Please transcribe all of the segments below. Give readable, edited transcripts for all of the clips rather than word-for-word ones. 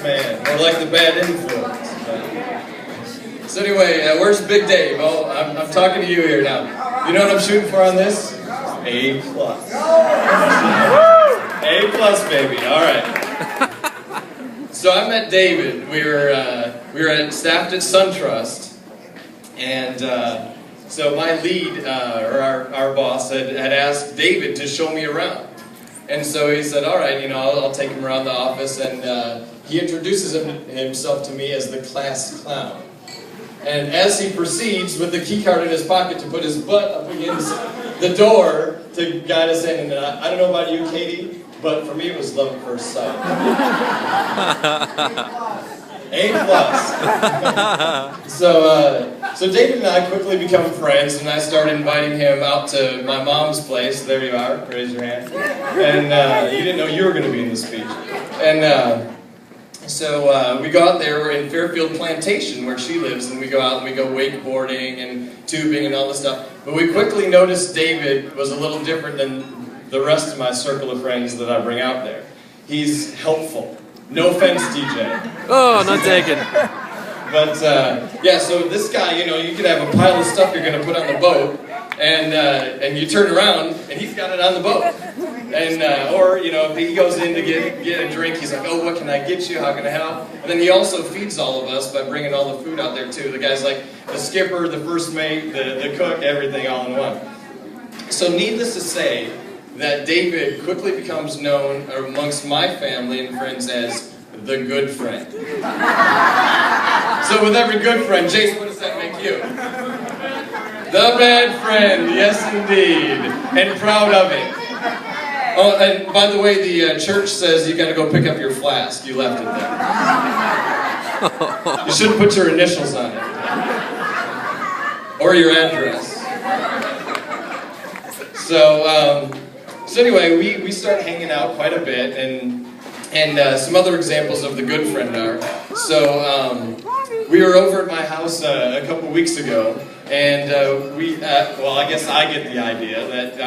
man, or like the bad influence. So anyway, where's Big Dave? Oh, I'm talking to you here now. You know what I'm shooting for on this? A+. A+, baby. All right. So I met David. We were staffed at SunTrust, and so my lead, or our boss, had asked David to show me around. And so he said, all right, I'll take him around the office, and he introduces himself to me as the class clown. And as he proceeds with the key card in his pocket to put his butt up against the door to guide us in, and I don't know about you, Katie, but for me it was love at first sight. A+. So David and I quickly become friends, and I started inviting him out to my mom's place. There you are, raise your hand. And you didn't know you were going to be in the speech. And so we go out there. We're in Fairfield Plantation, where she lives, and we go out and we go wakeboarding and tubing and all this stuff. But we quickly noticed David was a little different than the rest of my circle of friends that I bring out there. He's helpful. No offense, DJ. Oh, not taken. But, yeah, so this guy, you could have a pile of stuff you're going to put on the boat, and you turn around, and he's got it on the boat. And, or, if he goes in to get a drink, he's like, oh, what can I get you? How can I help? And then he also feeds all of us by bringing all the food out there, too. The guy's like the skipper, the first mate, the cook, everything all in one. So needless to say, that David quickly becomes known amongst my family and friends as the good friend. So with every good friend, Jace, what does that make you? The bad friend, yes indeed, and proud of it. Oh, and by the way, the church says you got to go pick up your flask. You left it there. You shouldn't put your initials on it, or your address. So anyway, we start hanging out quite a bit, and some other examples of the good friend are. So we were over at my house a couple weeks ago, and well, I guess I get the idea that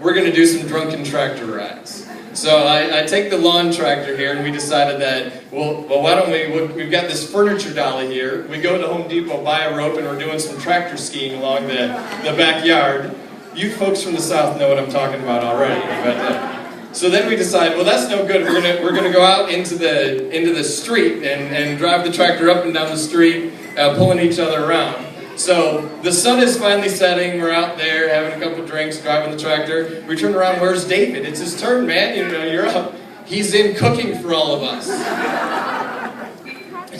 we're going to do some drunken tractor rides. So I take the lawn tractor here, and we decided that, well, why don't we've got this furniture dolly here. We go to Home Depot, buy a rope, and we're doing some tractor skiing along the backyard. You folks from the South know what I'm talking about already. But, so then we decide, well, that's no good. We're gonna go out into the street and drive the tractor up and down the street, pulling each other around. So the sun is finally setting. We're out there having a couple drinks, driving the tractor. We turn around. Where's David? It's his turn, man. You're up. He's in cooking for all of us.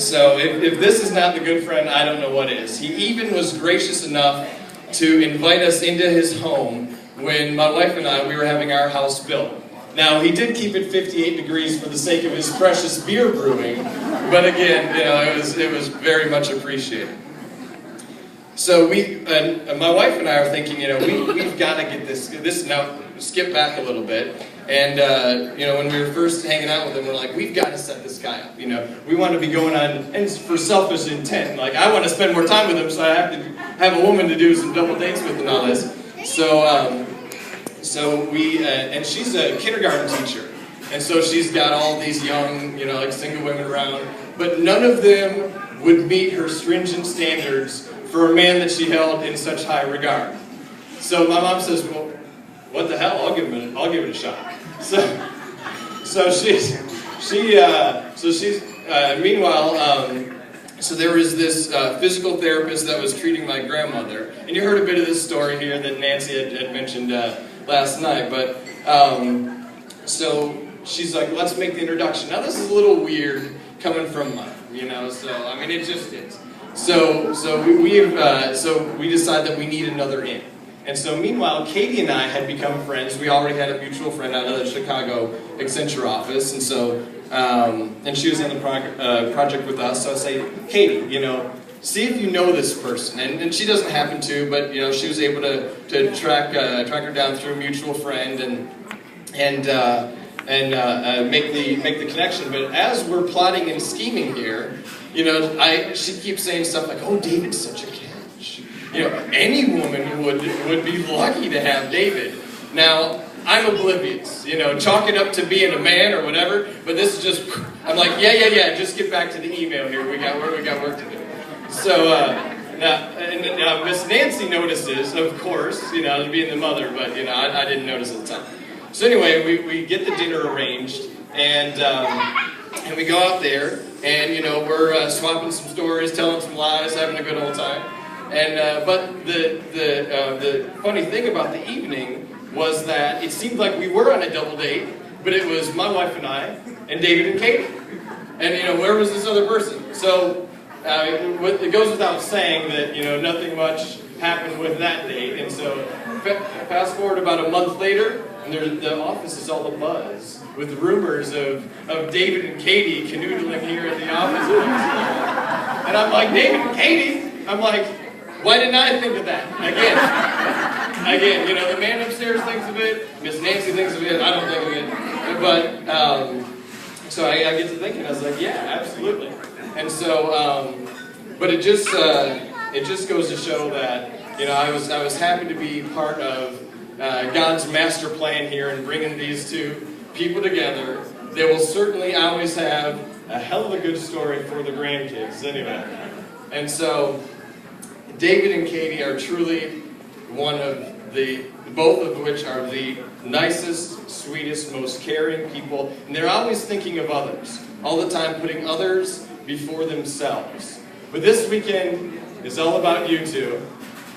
So if this is not the good friend, I don't know what is. He even was gracious enough to invite us into his home when my wife and we were having our house built. Now, he did keep it 58 degrees for the sake of his precious beer brewing, but again, it was very much appreciated. So my wife and I are thinking, we've got to get this now, skip back a little bit, and when we were first hanging out with him, we're like, we've got to set this guy up, we want to be going on, and for selfish intent, like, I want to spend more time with him, so I have to have a woman to do some double dates with and all this. So we, and she's a kindergarten teacher, and so she's got all these young, like single women around, but none of them would meet her stringent standards for a man that she held in such high regard. So my mom says, well, what the hell, I'll give it a shot. Meanwhile, so there was this physical therapist that was treating my grandmother, and you heard a bit of this story here that Nancy had mentioned last night, but so she's like, let's make the introduction. Now this is a little weird coming from mine, so I mean it just is. So we decide that we need another in. And so meanwhile, Katie and I had become friends. We already had a mutual friend out of the Chicago Accenture office, and so and she was in the project with us. So I say, Katie, see if you know this person. And she doesn't happen to, but she was able to track her down through a mutual friend and make the connection. But as we're plotting and scheming here, she keeps saying stuff like, "Oh, David's such a catch." Any woman would be lucky to have David. Now, I'm oblivious, chalk it up to being a man or whatever, but this is just, I'm like, yeah, just get back to the email here. We got work to do. So now Miss Nancy notices, of course, being the mother, but I didn't notice at the time. So anyway, we get the dinner arranged, and we go out there, and we're swapping some stories, telling some lies, having a good old time. And but the funny thing about the evening was that it seemed like we were on a double date, but it was my wife and I, and David and Katie. And where was this other person? So it goes without saying that nothing much happened with that date. And so fast forward about a month later, and the office is all abuzz with rumors of David and Katie canoodling here at the office. And I'm like, David and Katie? I'm like, why didn't I think of that? Again, the man upstairs thinks of it, Miss Nancy thinks of it, I don't think of it. But, so I get to thinking, I was like, yeah, absolutely. And so, but it just goes to show that, I was happy to be part of God's master plan here and bringing these two people together. They will certainly always have a hell of a good story for the grandkids anyway. And so, David and Katie are truly both of which are the nicest, sweetest, most caring people. And they're always thinking of others. All the time putting others before themselves. But this weekend is all about you two.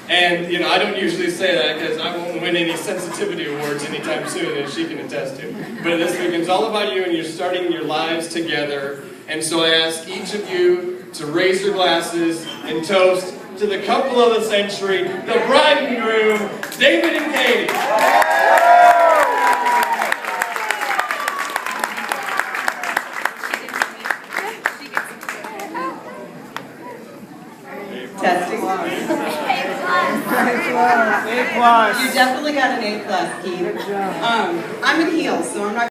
And, I don't usually say that because I won't win any sensitivity awards anytime soon, as she can attest to. But this weekend's all about you, and you're starting your lives together. And so I ask each of you to raise your glasses and toast to the couple of the century, the bride and groom, David and Katie. Testing. A+. You definitely got an A+, Keith. I'm in heels, so I'm not